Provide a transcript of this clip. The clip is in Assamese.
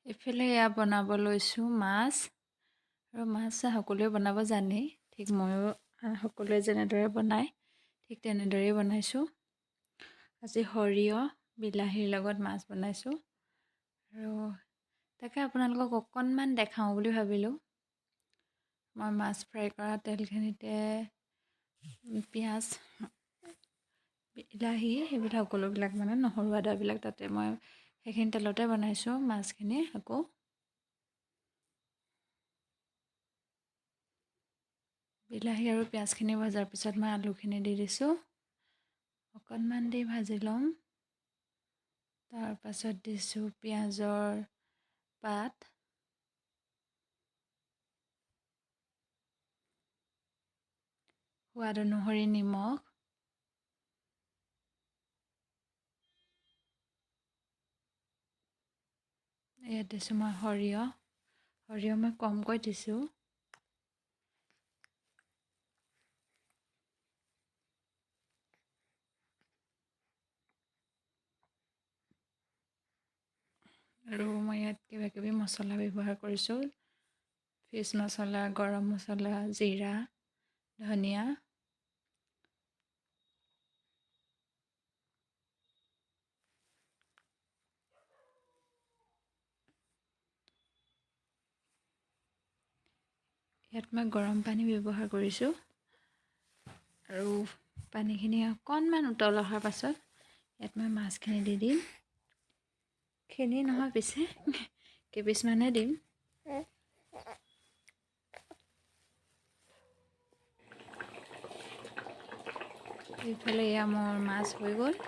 এইফালে এয়া বনাব লৈছোঁ মাছ আৰু মাছ সকলোৱে বনাব জানেই ঠিক ময়ো সকলোৱে যেনেদৰে বনায় ঠিক তেনেদৰেই বনাইছোঁ। আজি সৰিয়হ বিলাহীৰ লগত মাছ বনাইছোঁ আৰু তাকে আপোনালোকক অকণমান দেখাওঁ বুলি ভাবিলোঁ। মই মাছ ফ্ৰাই কৰা তেলখিনিতে পিঁয়াজ বিলাহী সেইবিলাক সকলোবিলাক মানে নহৰু আদাবিলাক তাতে মই সেইখিনি তেলতে বনাইছোঁ মাছখিনি। আকৌ বিলাহী আৰু পিঁয়াজখিনি ভজাৰ পিছত মই আলুখিনি দি দিছোঁ, অকণমান দি ভাজি ল'ম। তাৰ পাছত দিছোঁ পিঁয়াজৰ পাত, সোৱাদ অনুসৰি নিমখ, ইয়াত দিছোঁ মই সৰিয়হ মই কমকৈ দিছোঁ। আৰু মই ইয়াত কিবাকিবি মছলা ব্যৱহাৰ কৰিছোঁ, ফিছ মছলা, গৰম মছলা, জিৰা, ধনিয়া। ইয়াত মই গৰম পানী ব্যৱহাৰ কৰিছোঁ আৰু পানীখিনি অকণমান উতল অহাৰ পাছত ইয়াত মই মাছখিনি দি দিম। খিনি নহয় পিছে কেইপিচমানহে দিম। এইফালে এয়া মোৰ মাছ হৈ গ'ল।